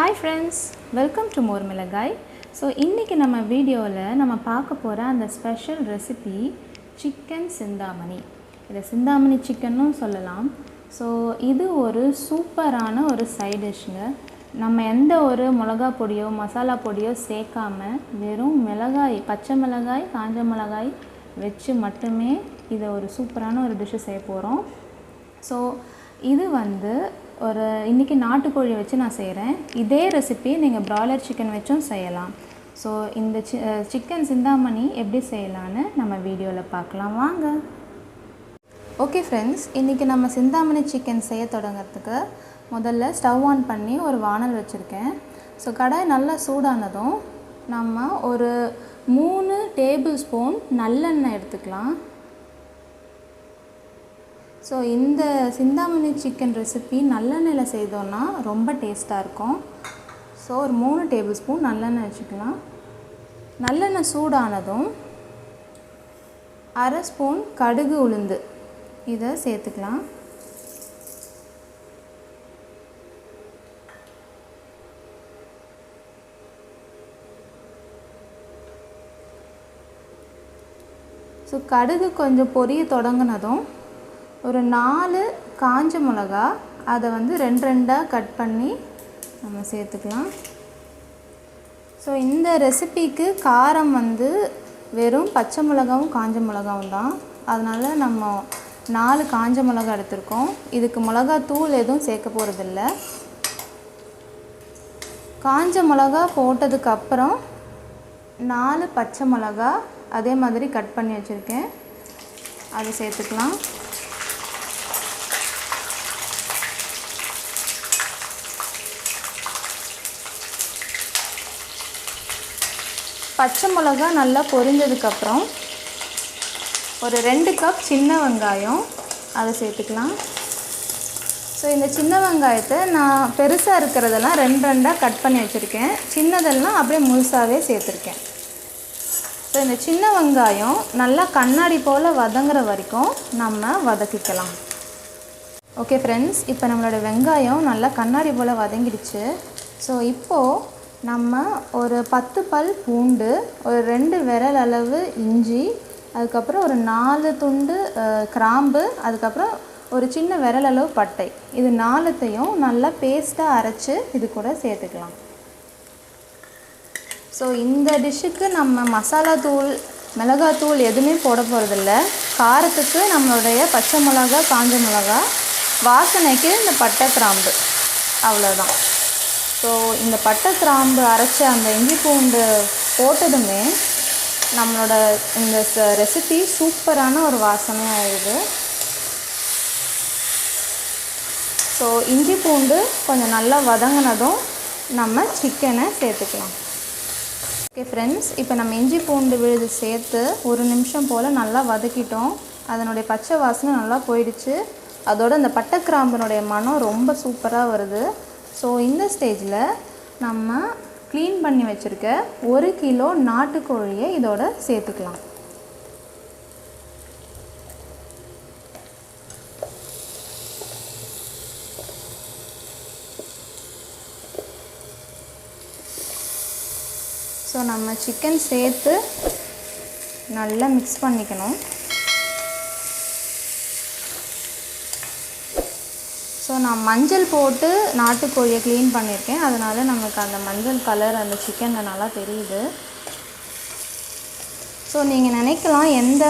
Hi friends, welcome to more Milagai. So இன்னைக்கு நம்ம வீடியோல நம்ம பார்க்க போற அந்த ஸ்பெஷல் ரெசிபி சிக்கன் சிந்தாமணி. இத சிந்தாமணி சிக்கனும் சொல்லலாம். ஸோ இது ஒரு சூப்பரான ஒரு சைட் டிஷ்ங்க. நம்ம எந்த ஒரு மிளகா பொடியோ மசாலா பொடியோ சேர்க்காம வெறும் மிளகாய், பச்சை மிளகாய், காஞ்ச மிளகாய் வச்சு மட்டுமே இத ஒரு சூப்பரான ஒரு டிஷ் செய்ய போறோம். ஸோ இது வந்து ஒரு இன்னைக்கு நாட்டுக்கோழி வச்சு நான் செய்கிறேன். இதே ரெசிபி நீங்கள் பிராய்லர் சிக்கன் வச்சும் செய்யலாம். ஸோ இந்த சிக்கன் சிந்தாமணி எப்படி செய்யலான்னு நம்ம வீடியோவில் பார்க்கலாம் வாங்க. ஓகே ஃப்ரெண்ட்ஸ், இன்றைக்கி நம்ம சிந்தாமணி சிக்கன் செய்ய தொடங்கிறதுக்கு முதல்ல ஸ்டவ் ஆன் பண்ணி ஒரு வானல் வச்சுருக்கேன். ஸோ கடாய் நல்லா சூடானதும் நம்ம ஒரு 3 டேபிள் ஸ்பூன் நல்லெண்ணெய் எடுத்துக்கலாம். ஸோ இந்த சிந்தாமணி சிக்கன் ரெசிபி நல்லெண்ணெயில் செய்தோன்னா ரொம்ப டேஸ்ட்டாக இருக்கும். ஸோ ஒரு 3 டேபிள் ஸ்பூன் நல்லெண்ணெய் வச்சுக்கலாம். நல்லெண்ணெய் சூடானதும் அரை ஸ்பூன் கடுகு உளுந்து இதை சேர்த்துக்கலாம். ஸோ கடுகு கொஞ்சம் பொரிய தொடங்கினதும் ஒரு 4 காஞ்ச மிளகா அதை வந்து 2 கட் பண்ணி நம்ம சேர்த்துக்கலாம். ஸோ இந்த ரெசிபிக்கு காரம் வந்து வெறும் பச்சை மிளகாவும் காஞ்ச மிளகாவும் தான். அதனால் நம்ம 4 காஞ்ச மிளகா எடுத்திருக்கோம். இதுக்கு மிளகாத்தூள் எதுவும் சேர்க்க போகிறதில்ல. காஞ்ச மிளகா போட்டதுக்கப்புறம் 4 பச்சை மிளகா அதே மாதிரி கட் பண்ணி வச்சுருக்கேன், அதை சேர்த்துக்கலாம். பச்சை மிளகா நல்லா பொரிஞ்சதுக்கப்புறம் ஒரு 2 கப் சின்ன வெங்காயம் அதை சேர்த்துக்கலாம். ஸோ இந்த சின்ன வெங்காயத்தை நான் பெருசாக இருக்கிறதெல்லாம் 2 கட் பண்ணி வச்சுருக்கேன், சின்னதெல்லாம் அப்படியே முழுசாகவே சேர்த்துருக்கேன். ஸோ இந்த சின்ன வெங்காயம் நல்லா கண்ணாடி போல் வதங்குற வரைக்கும் நம்ம வதக்கிக்கலாம். ஓகே ஃப்ரெண்ட்ஸ், இப்போ நம்மளோட வெங்காயம் நல்லா கண்ணாடி போல் வதங்கிடுச்சு. ஸோ இப்போது நம்ம ஒரு 10 பல் பூண்டு, ஒரு 2 விரல் அளவு இஞ்சி, அதுக்கப்புறம் ஒரு 4 துண்டு கிராம்பு, அதுக்கப்புறம் ஒரு சின்ன விரல் அளவு பட்டை, இது 4த்தையும் நல்லா பேஸ்ட்டாக அரைச்சி இது கூட சேர்த்துக்கலாம். ஸோ இந்த டிஷ்ஷுக்கு நம்ம மசாலா தூள், மிளகாத்தூள் எதுவுமே போட போகிறதில்ல. காரத்துக்கு நம்மளுடைய பச்சை மிளகா, காஞ்ச மிளகா, வாசனைக்கு இந்த பட்டை கிராம்பு, அவ்வளோதான். ஸோ இந்த பட்டை கிராம்பு அரைச்ச அந்த இஞ்சி பூண்டு போட்டதுமே நம்மளோட இந்த ரெசிபி சூப்பரான ஒரு வாசனையாக ஆயிடுது. ஸோ இஞ்சி பூண்டு கொஞ்சம் நல்லா வதங்கினதும் நம்ம சிக்கனை சேர்த்துக்கலாம். ஓகே ஃப்ரெண்ட்ஸ், இப்போ நம்ம இஞ்சி பூண்டு விழுது சேர்த்து 1 நிமிஷம் போல் நல்லா வதக்கிட்டோம். அதனுடைய பச்சை வாசனை நல்லா போயிடுச்சு. அதோட இந்த பட்டை கிராம்பினுடைய மனம் ரொம்ப சூப்பராக வருது. ஸோ இந்த ஸ்டேஜில் நம்ம க்ளீன் பண்ணி வச்சுருக்க 1 கிலோ நாட்டுக்கோழியை இதோட சேர்த்துக்கலாம். ஸோ நம்ம சிக்கன் சேர்த்து நல்லா மிக்ஸ் பண்ணிக்கணும். ஸோ நான் மஞ்சள் போட்டு நாட்டுக்கோழியை க்ளீன் பண்ணியிருக்கேன், அதனால் நமக்கு அந்த மஞ்சள் கலர் அந்த சிக்கனில் நல்லா தெரியுது. ஸோ நீங்கள் நினைக்கலாம் எந்த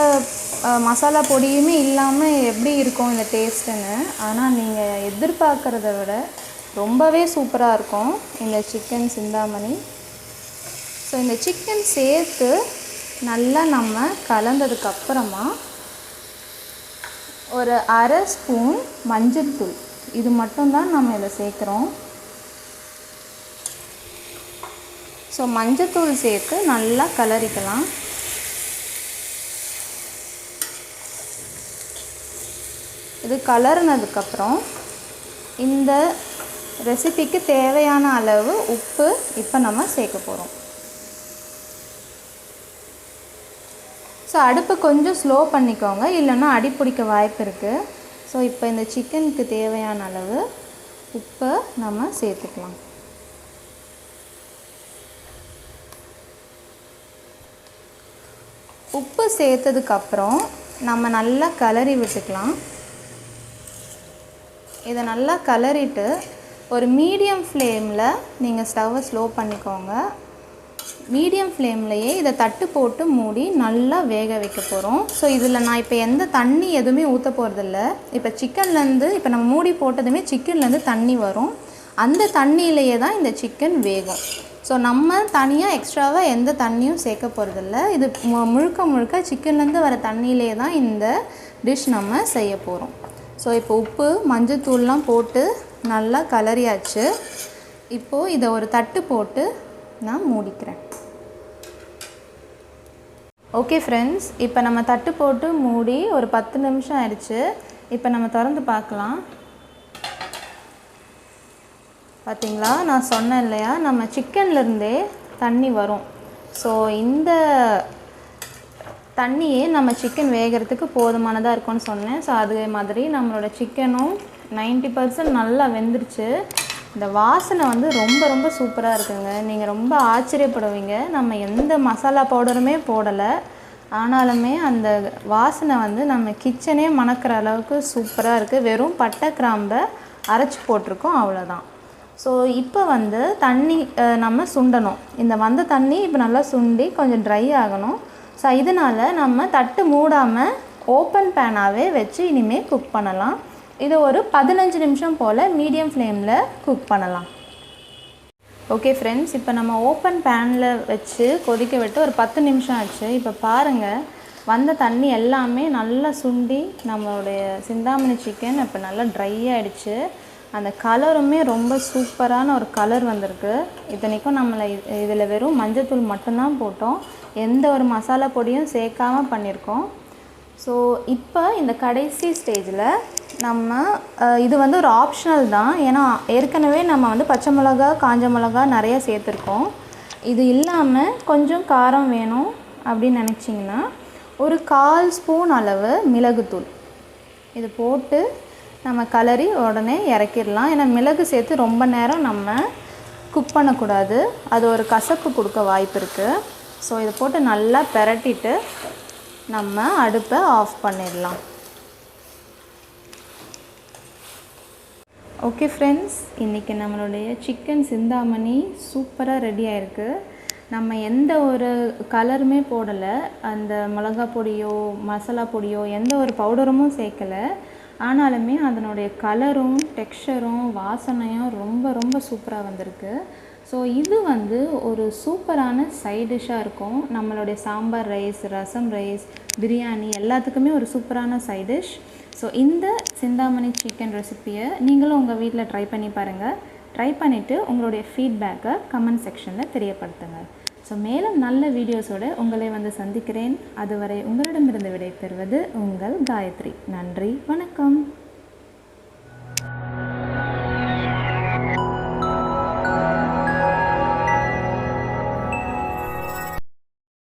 மசாலா பொடியுமே இல்லாமல் எப்படி இருக்கும் இந்த டேஸ்ட்டுன்னு. ஆனால் நீங்கள் எதிர்பார்க்குறத விட ரொம்பவே சூப்பராக இருக்கும் இந்த சிக்கன் சிந்தாமணி. ஸோ இந்த சிக்கன் சேர்த்து நல்லா நம்ம கலந்ததுக்கப்புறமா ஒரு அரை ஸ்பூன் மஞ்சள் தூள், இது மட்டும்தான் நம்ம இதில் சேர்க்குறோம். ஸோ மஞ்சத்தூள் சேர்த்து நல்லா கலரிக்கலாம். இது கலர்னதுக்கப்புறம் இந்த ரெசிபிக்கு தேவையான அளவு உப்பு இப்போ நம்ம சேர்க்க போகிறோம். ஸோ அடுப்பு கொஞ்சம் ஸ்லோ பண்ணிக்கோங்க, இல்லைன்னா அடி பிடிக்க வாய்ப்பு இருக்குது. ஸோ இப்போ இந்த சிக்கனுக்கு தேவையான அளவு உப்பை நம்ம சேர்த்துக்கலாம். உப்பு சேர்த்ததுக்கப்புறம் நம்ம நல்லா கிளறி விட்டுக்கலாம். இதை நல்லா கிளறிட்டு ஒரு மீடியம் ஃப்ளேமில் நீங்கள் ஸ்டவ்வை ஸ்லோ பண்ணிக்கோங்க. மீடியம் ஃப்ளேம்லையே இதை தட்டு போட்டு மூடி நல்லா வேக வைக்க போகிறோம். ஸோ இதில் நான் இப்போ எந்த தண்ணி எதுவுமே ஊற்ற போகிறதில்ல. இப்போ சிக்கன்லேருந்து இப்போ நம்ம மூடி போட்டதுமே சிக்கன்லேருந்து தண்ணி வரும். அந்த தண்ணியிலையே தான் இந்த சிக்கன் வேகும். ஸோ நம்ம தனியாக எக்ஸ்ட்ராவாக எந்த தண்ணியும் சேர்க்க போகிறதில்ல. இது முழுக்க முழுக்க சிக்கன்லேருந்து வர தண்ணியிலே தான் இந்த டிஷ் நம்ம செய்ய போகிறோம். ஸோ இப்போ உப்பு மஞ்சத்தூள்லாம் போட்டு நல்லா கலரியாச்சு. இப்போது இதை ஒரு தட்டு போட்டு நான் மூடிக்கிறேன். ஓகே ஃப்ரெண்ட்ஸ், இப்போ நம்ம தட்டு போட்டு மூடி ஒரு 10 நிமிஷம் ஆயிடுச்சு. இப்போ நம்ம திறந்து பார்க்கலாம். பார்த்திங்களா, நான் சொன்னேன் இல்லையா, நம்ம சிக்கன்லேருந்தே தண்ணி வரும். ஸோ இந்த தண்ணியே நம்ம சிக்கன் வேகிறதுக்கு போதுமானதாக இருக்கும்னு சொன்னேன். ஸோ அதே மாதிரி நம்மளோட சிக்கனும் 90% நல்லா வெந்துருச்சு. இந்த வாசனை வந்து ரொம்ப ரொம்ப சூப்பராக இருக்குங்க. நீங்கள் ரொம்ப ஆச்சரியப்படுவீங்க. நம்ம எந்த மசாலா பவுடருமே போடலை, ஆனாலுமே அந்த வாசனை வந்து நம்ம கிச்சனே மணக்கிற அளவுக்கு சூப்பராக இருக்குது. வெறும் பட்டை கிராம்பை அரைச்சி போட்டிருக்கோம், அவ்வளோதான். ஸோ இப்போ வந்து தண்ணி நம்ம சுண்டணும். இந்த வந்த தண்ணி இப்போ நல்லா சுண்டி கொஞ்சம் ட்ரை ஆகணும். ஸோ இதனால் நம்ம தட்டு மூடாமல் ஓப்பன் பேனாகவே வச்சு இனிமேல் குக் பண்ணலாம். இது ஒரு 15 நிமிஷம் போல் மீடியம் ஃப்ளேமில் குக் பண்ணலாம். ஓகே ஃப்ரெண்ட்ஸ், இப்போ நம்ம ஓப்பன் பேனில் வச்சு கொதிக்க விட்டு ஒரு 10 நிமிஷம் ஆச்சு. இப்போ பாருங்கள், வந்த தண்ணி எல்லாமே நல்லா சுண்டி நம்மளுடைய சிந்தாமணி சிக்கன் இப்போ நல்லா ட்ரை ஆகிடுச்சு. அந்த கலருமே ரொம்ப சூப்பரான ஒரு கலர் வந்திருக்கு. இத்தனைக்கும் நம்மளை இதில் வெறும் மஞ்சத்தூள் மட்டும்தான் போட்டோம், எந்த ஒரு மசாலா பொடியும் சேர்க்காமல் பண்ணியிருக்கோம். ஸோ இப்போ இந்த கடைசி ஸ்டேஜில் நம்ம இது வந்து ஒரு ஆப்ஷனல் தான். ஏன்னா ஏற்கனவே நம்ம வந்து பச்சை மிளகா காஞ்ச மிளகா நிறைய சேர்த்துருக்கோம். இது இல்லாமல் கொஞ்சம் காரம் வேணும் அப்படின்னு நினச்சிங்கன்னா ஒரு 1/4 ஸ்பூன் அளவு மிளகுத்தூள் இது போட்டு நம்ம கலரி உடனே இறக்கிடலாம். ஏன்னா மிளகு சேர்த்து ரொம்ப நேரம் நம்ம குக் பண்ணக்கூடாது, அது ஒரு கசப்பு கொடுக்க வாய்ப்பு இருக்குது. ஸோ இதை போட்டு நல்லா பெரட்டிட்டு நம்ம அடுப்பை ஆஃப் பண்ணிடலாம். ஓகே ஃப்ரெண்ட்ஸ், இன்றைக்கி நம்மளுடைய சிக்கன் சிந்தாமணி சூப்பராக ரெடி ஆகிருக்கு. நம்ம எந்த ஒரு கலருமே போடலை, அந்த மிளகா பொடியோ மசாலா பொடியோ எந்த ஒரு பவுடரும் சேர்க்கலை. ஆனாலுமே அதனுடைய கலரும் டெக்ஸ்சரும் வாசனையும் ரொம்ப ரொம்ப சூப்பராக வந்திருக்கு. ஸோ இது வந்து ஒரு சூப்பரான சைட் டிஷ்ஷாக இருக்கும். நம்மளுடைய சாம்பார் ரைஸ், ரசம் ரைஸ், பிரியாணி எல்லாத்துக்குமே ஒரு சூப்பரான சைட் டிஷ். ஸோ இந்த சிந்தாமணி சிக்கன் ரெசிப்பியை நீங்களும் உங்கள் வீட்டில் ட்ரை பண்ணி பாருங்கள். ட்ரை பண்ணிவிட்டு உங்களுடைய ஃபீட்பேக்கை கமெண்ட் செக்ஷனில் தெரியப்படுத்துங்க. ஸோ மேலும் நல்ல வீடியோஸோடு உங்களை வந்து சந்திக்கிறேன். அதுவரை உங்களிடமிருந்து விடை பெறுவது உங்கள் காயத்ரி. நன்றி, வணக்கம்.